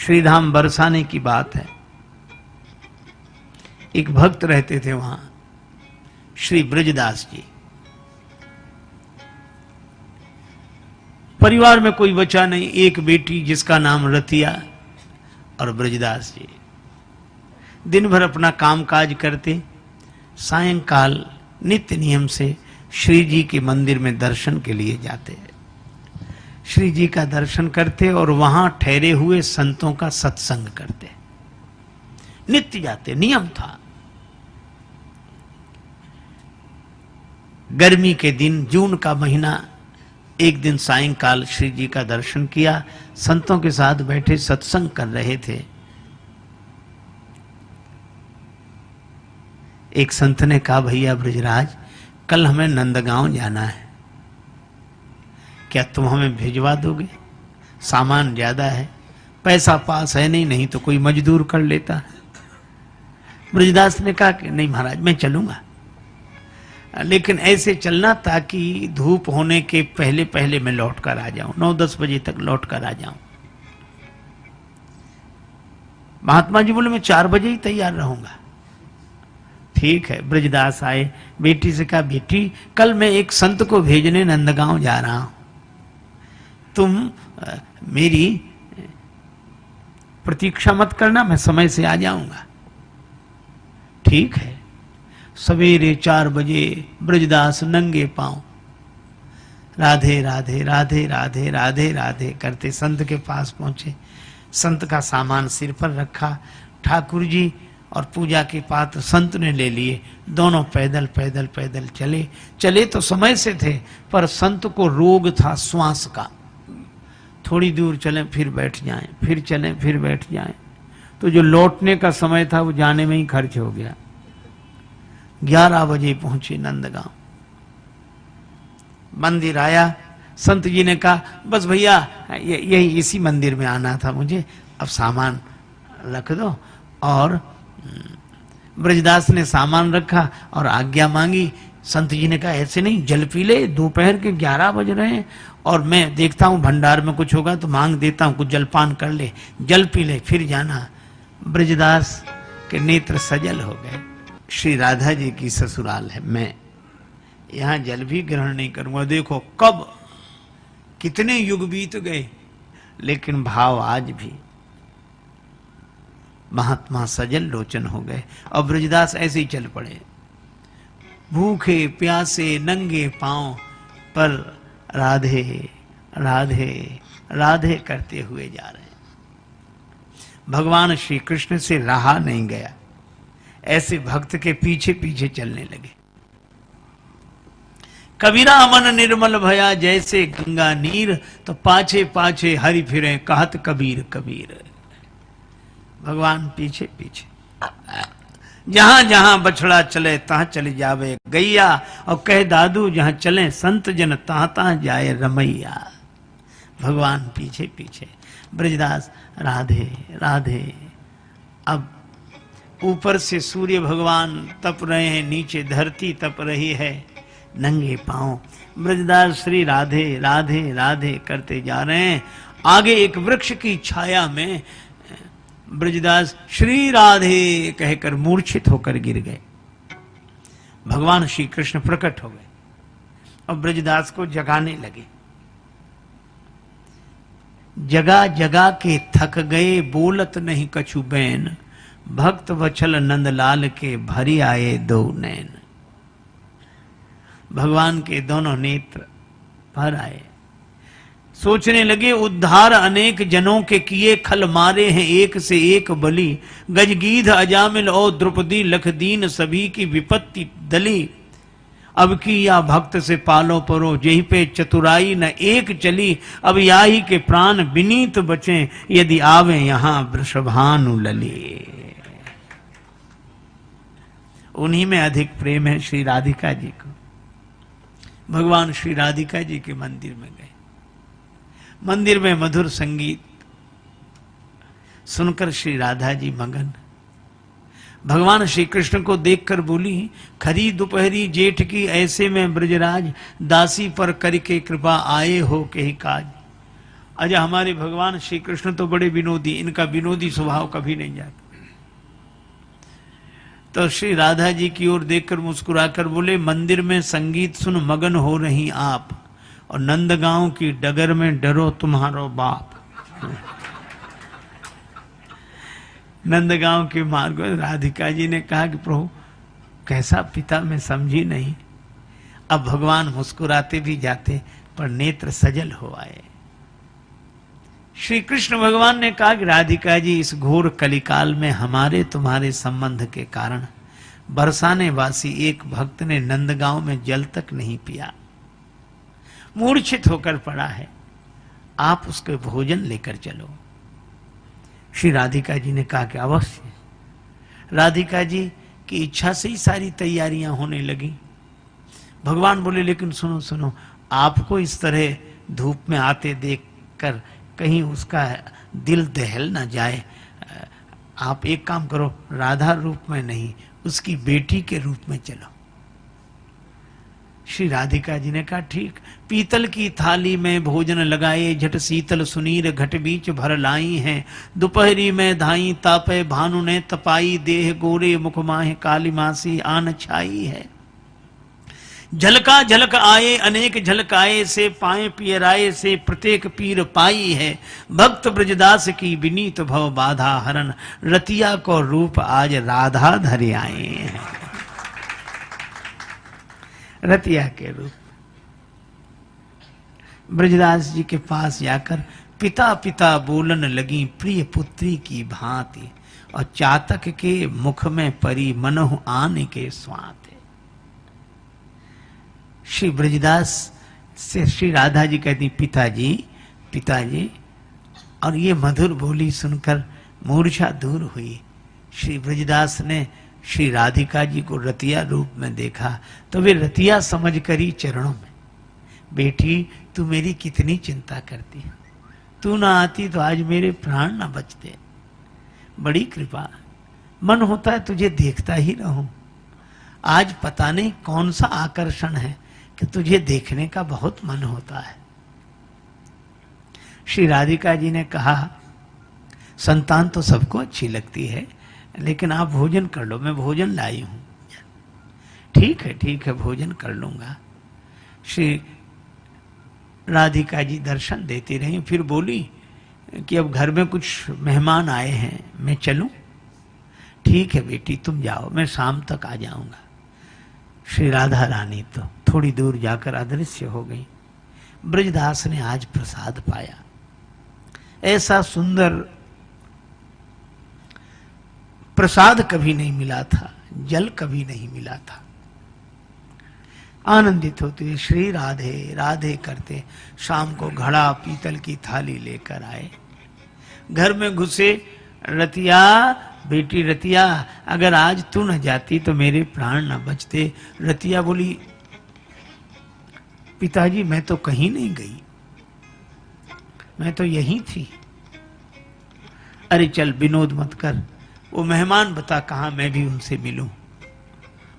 श्रीधाम बरसाने की बात है। एक भक्त रहते थे वहां, श्री ब्रजदास जी। परिवार में कोई बचा नहीं, एक बेटी जिसका नाम रतिया और ब्रजदास जी। दिन भर अपना कामकाज करते, सायंकाल नित्य नियम से श्री जी के मंदिर में दर्शन के लिए जाते। श्री जी का दर्शन करते और वहां ठहरे हुए संतों का सत्संग करते। नित्य जाते, नियम था। गर्मी के दिन, जून का महीना, एक दिन सायंकाल श्री जी का दर्शन किया, संतों के साथ बैठे सत्संग कर रहे थे। एक संत ने कहा, भैया ब्रजराज, कल हमें नंदगांव जाना है, क्या तुम हमें भिजवा दोगे? सामान ज्यादा है, पैसा पास है नहीं तो कोई मजदूर कर लेता। ब्रजदास ने कहा कि नहीं महाराज, मैं चलूंगा, लेकिन ऐसे चलना ताकि धूप होने के पहले पहले मैं लौट कर आ जाऊं, 9-10 बजे तक लौट कर आ जाऊं। महात्मा जी बोले, मैं 4 बजे ही तैयार रहूंगा। ठीक है। ब्रजदास आए, बेटी से कहा, बेटी कल मैं एक संत को भेजने नंदगांव जा रहा हूं, तुम मेरी प्रतीक्षा मत करना, मैं समय से आ जाऊंगा। ठीक है। सवेरे 4 बजे ब्रजदास नंगे पांव राधे राधे राधे राधे राधे राधे करते संत के पास पहुंचे। संत का सामान सिर पर रखा, ठाकुर जी और पूजा के पात्र संत ने ले लिए। दोनों पैदल पैदल पैदल चले। चले तो समय से थे, पर संत को रोग था श्वास का। थोड़ी दूर चलें फिर बैठ जाएं, फिर चलें फिर बैठ जाएं, तो जो लौटने का समय था वो जाने में ही खर्च हो गया। 11 बजे पहुंचे नंदगांव। मंदिर आया, संत जी ने कहा, बस भैया यही इसी मंदिर में आना था मुझे, अब सामान रख दो। और ब्रजदास ने सामान रखा और आज्ञा मांगी। संत जी ने कहा, ऐसे नहीं, जल पी ले, दोपहर के 11 बज रहे हैं और मैं देखता हूं भंडार में कुछ होगा तो मांग देता हूं, कुछ जलपान कर ले, जल पी ले फिर जाना। ब्रजदास के नेत्र सजल हो गए। श्री राधा जी की ससुराल है, मैं यहां जल भी ग्रहण नहीं करूंगा। देखो कब कितने युग बीत गए, लेकिन भाव आज भी। महात्मा सजल लोचन हो गए और ब्रजदास ऐसे ही चल पड़े, भूखे प्यासे नंगे पांव, पर राधे राधे राधे करते हुए जा रहे। भगवान श्री कृष्ण से रहा नहीं गया, ऐसे भक्त के पीछे पीछे चलने लगे। कबीरा मन निर्मल भया जैसे गंगा नीर, तो पाछे पाछे हरि फिरे कहत कबीर कबीर। भगवान पीछे पीछे, जहां जहां बछड़ा चले तहां चले जावे गैया, और कह दादू जहां चले संत जन तहां तहां जाए रमैया। भगवान पीछे पीछे, ब्रजदास राधे राधे। अब ऊपर से सूर्य भगवान तप रहे हैं, नीचे धरती तप रही है, नंगे पांव ब्रजदास श्री राधे राधे राधे करते जा रहे हैं। आगे एक वृक्ष की छाया में ब्रजदास श्री राधे कहकर मूर्छित होकर गिर गए। भगवान श्री कृष्ण प्रकट हो गए और ब्रजदास को जगाने लगे। जगा जगा के थक गए, बोलत नहीं कछु बैन, भक्त वछल नंदलाल के भरी आए 2 नैन। भगवान के दोनों नेत्र भर आए। सोचने लगे, उद्धार अनेक जनों के किए, खल मारे हैं एक से एक बलि, गजगीध अजामिल और द्रौपदी लख दीन, सभी की विपत्ति दली। अब की या भक्त से पालो परो, जेहि पे चतुराई न एक चली, अब याही के प्राण विनीत बचे, यदि आवे यहां वृषभानु लली। उन्हीं में अधिक प्रेम है श्री राधिका जी को। भगवान श्री राधिका जी के मंदिर में गए। मंदिर में मधुर संगीत सुनकर श्री राधा जी मगन। भगवान श्री कृष्ण को देखकर बोली, खरी दोपहरी जेठ की ऐसे में ब्रजराज, दासी पर करके कृपा आए हो के ही काज। अच्छा, हमारे भगवान श्री कृष्ण तो बड़े विनोदी, इनका विनोदी स्वभाव कभी नहीं जाता। तो श्री राधा जी की ओर देखकर मुस्कुराकर बोले, मंदिर में संगीत सुन मगन हो रही आप, और नंदगांव की डगर में डरो तुम्हारो बाप। नंदगांव के मार्ग में राधिका जी ने कहा कि प्रभु कैसा पिता, मैं समझी नहीं। अब भगवान मुस्कुराते भी जाते पर नेत्र सजल हो आए। श्री कृष्ण भगवान ने कहा कि राधिका जी, इस घोर कलिकाल में हमारे तुम्हारे संबंध के कारण बरसाने वासी एक भक्त ने नंदगांव में जल तक नहीं पिया, मूर्छित होकर पड़ा है, आप उसके भोजन लेकर चलो। श्री राधिका जी ने कहा कि अवश्य। राधिका जी की इच्छा से ही सारी तैयारियां होने लगी। भगवान बोले, लेकिन सुनो सुनो, आपको इस तरह धूप में आते देखकर कहीं उसका दिल दहल ना जाए, आप एक काम करो, राधा रूप में नहीं, उसकी बेटी के रूप में चलो। श्री राधिका जी ने कहा ठीक। पीतल की थाली में भोजन लगाए, झट शीतल सुनीर घट बीच भर लाई हैं, दोपहरी में धाई तापे भानु ने तपाई, देह गोरे मुख माहे काली मासी आन छाई है। झलका झलक आए अनेक झलकाए से, पाए पियराए से प्रत्येक पीर पाई है। भक्त ब्रजदास की विनीत भव बाधा हरण, रतिया को रूप आज राधा धरे आए हैं। रतिया के रूप ब्रजदास जी के पास जाकर पिता पिता बोलन लगी, प्रिय पुत्री की भांति, और चातक के मुख में परी मनहु आने के स्वात। श्री ब्रजदास से श्री राधा जी कहती, पिताजी पिताजी, और ये मधुर बोली सुनकर मूर्छा दूर हुई। श्री ब्रजदास ने श्री राधिका जी को रतिया रूप में देखा तो वे रतिया समझ कर ही चरणों में, बेटी तू मेरी कितनी चिंता करती है, तू ना आती तो आज मेरे प्राण ना बचते, बड़ी कृपा, मन होता है तुझे देखता ही रहूं, आज पता नहीं कौन सा आकर्षण है कि तुझे देखने का बहुत मन होता है। श्री राधिका जी ने कहा, संतान तो सबको अच्छी लगती है, लेकिन आप भोजन कर लो, मैं भोजन लाई हूं। ठीक है भोजन कर लूंगा। श्री राधिका जी दर्शन देती रही, फिर बोली कि अब घर में कुछ मेहमान आए हैं, मैं चलूं? ठीक है बेटी तुम जाओ, मैं शाम तक आ जाऊंगा। श्री राधा रानी तो थोड़ी दूर जाकर अदृश्य हो गई। ब्रजदास ने आज प्रसाद पाया, ऐसा सुंदर प्रसाद कभी नहीं मिला था, जल कभी नहीं मिला था। आनंदित होते श्री राधे राधे करते शाम को घड़ा पीतल की थाली लेकर आए। घर में घुसे, रतिया बेटी रतिया, अगर आज तू न जाती तो मेरे प्राण न बचते। रतिया बोली, पिताजी मैं तो कहीं नहीं गई, मैं तो यहीं थी। अरे चल विनोद मत कर, वो मेहमान बता कहां, मैं भी उनसे मिलूं।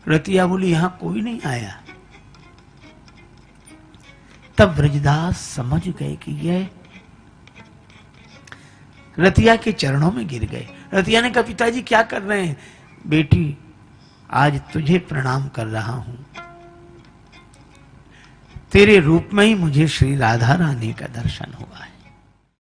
रतिया बोली, यहां कोई नहीं आया। तब ब्रजदास समझ गए कि यह रतिया के चरणों में गिर गए। रतिया ने कहा, पिताजी क्या कर रहे हैं? बेटी आज तुझे प्रणाम कर रहा हूं, तेरे रूप में ही मुझे श्री राधा रानी का दर्शन हुआ है।